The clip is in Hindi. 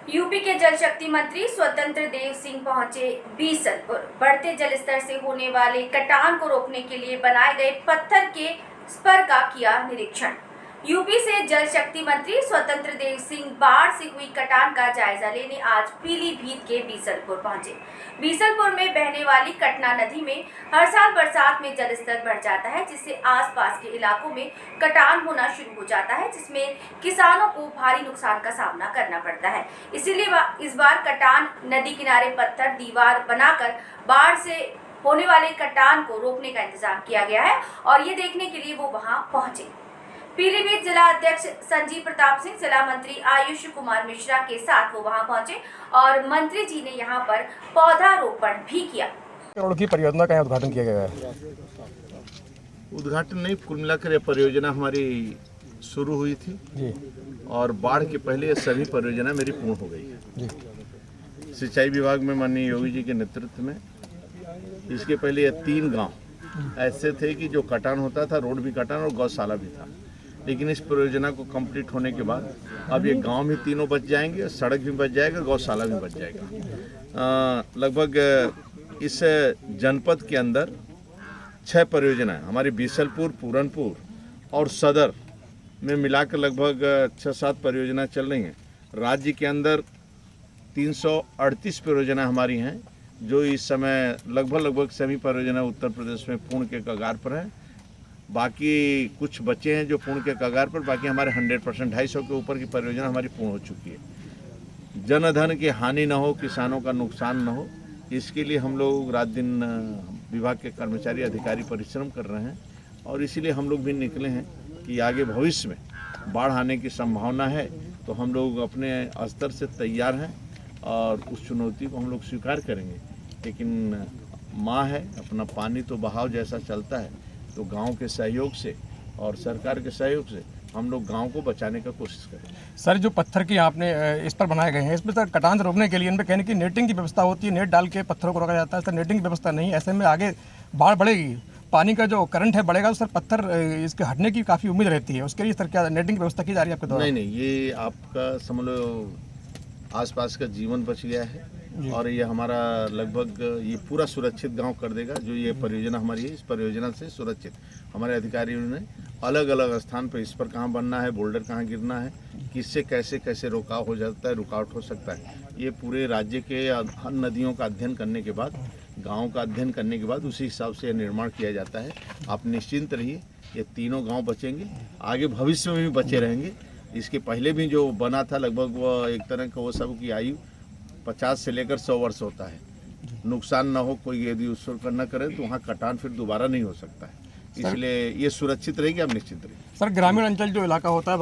यूपी के जल शक्ति मंत्री स्वतंत्र देव सिंह पहुंचे बीसलपुर। बढ़ते जलस्तर से होने वाले कटान को रोकने के लिए बनाए गए पत्थर के स्पर का किया निरीक्षण। यूपी से जल शक्ति मंत्री स्वतंत्र देव सिंह बाढ़ से हुई कटान का जायजा लेने आज पीलीभीत के बीसलपुर पहुंचे। बीसलपुर में बहने वाली कटना नदी में हर साल बरसात में जलस्तर बढ़ जाता है, जिससे आसपास के इलाकों में कटान होना शुरू हो जाता है, जिसमें किसानों को भारी नुकसान का सामना करना पड़ता है। इसीलिए इस बार कटान नदी किनारे पत्थर दीवार बनाकर बाढ़ से होने वाले कटान को रोकने का इंतजाम किया गया है और ये देखने के लिए वो वहां पहुंचे। पीलीभीत जिला अध्यक्ष संजीव प्रताप सिंह, जिला मंत्री आयुष कुमार मिश्रा के साथ वो वहां पहुंचे और मंत्री जी ने यहां पर पौधारोपण भी किया। करोड़ की परियोजना का उद्घाटन किया गया है। उद्घाटन नहीं, कुल मिलाकर यह परियोजना हमारी शुरू हुई थी जी। और बाढ़ के पहले ये सभी परियोजना मेरी पूर्ण हो गई है जी। सिंचाई विभाग में माननीय योगी जी के नेतृत्व में। इसके पहले ये 3 गांव ऐसे थे कि जो कटान होता था, रोड भी कटान और गौशाला भी था, लेकिन इस परियोजना को कंप्लीट होने के बाद अब ये गांव भी तीनों बच जाएंगे, सड़क भी बच जाएगा, गौशाला भी बच जाएगा। लगभग इस जनपद के अंदर 6 परियोजनाएं हमारी बीसलपुर, पूरनपुर और सदर में मिलाकर लगभग 6-7 परियोजनाएं चल रही हैं। राज्य के अंदर 338 परियोजनाएं हमारी हैं, जो इस समय लगभग सभी परियोजना उत्तर प्रदेश में पूर्ण के कगार पर हैं। बाकी कुछ बच्चे हैं जो पूर्ण के कगार पर, बाकी हमारे 100% 250 के ऊपर की परियोजना हमारी पूर्ण हो चुकी है। जनधन की हानि न हो, किसानों का नुकसान न हो, इसके लिए हम लोग रात दिन विभाग के कर्मचारी अधिकारी परिश्रम कर रहे हैं और इसीलिए हम लोग भी निकले हैं कि आगे भविष्य में बाढ़ आने की संभावना है, तो हम लोग अपने स्तर से तैयार हैं और उस चुनौती को हम लोग स्वीकार करेंगे। लेकिन माँ है, अपना पानी तो बहाव जैसा चलता है, तो गांव के सहयोग से और सरकार के सहयोग से हम लोग गांव को बचाने का कोशिश करें। सर, जो पत्थर की आपने इस पर बनाए गए हैं, इसमें सर कटान से रोकने के लिए इन पर कहने की नेटिंग की व्यवस्था होती है, नेट डाल के पत्थरों को रोका जाता है। सर, नेटिंग की व्यवस्था नहीं, ऐसे में आगे बाढ़ बढ़ेगी, पानी का जो करंट है बढ़ेगा, तो सर पत्थर इसके हटने की काफ़ी उम्मीद रहती है। उसके लिए सर क्या नेटिंग की व्यवस्था की जा रही है आपके द्वारा? नहीं, ये आपका समझ लो आसपास का जीवन बच गया है और ये हमारा लगभग ये पूरा सुरक्षित गांव कर देगा। जो ये परियोजना हमारी है, इस परियोजना से सुरक्षित हमारे अधिकारियों ने अलग अलग स्थान पर इस पर कहाँ बनना है, बोल्डर कहाँ गिरना है, किससे कैसे रुकाव हो जाता है, रुकावट हो सकता है, ये पूरे राज्य के नदियों का अध्ययन करने के बाद, गाँव का अध्ययन करने के बाद उसी हिसाब से निर्माण किया जाता है। आप निश्चिंत रहिए, ये तीनों गाँव बचेंगे, आगे भविष्य में भी बचे रहेंगे। इसके पहले भी जो बना था, लगभग वो एक तरह का वो सब की आयु 50 से लेकर 100 वर्ष होता है। नुकसान ना हो, कोई यदि उस पर न करे तो वहाँ कटान फिर दोबारा नहीं हो सकता है, इसलिए ये सुरक्षित रहेगी, आप निश्चित रहिए। सर, ग्रामीण अंचल जो इलाका होता है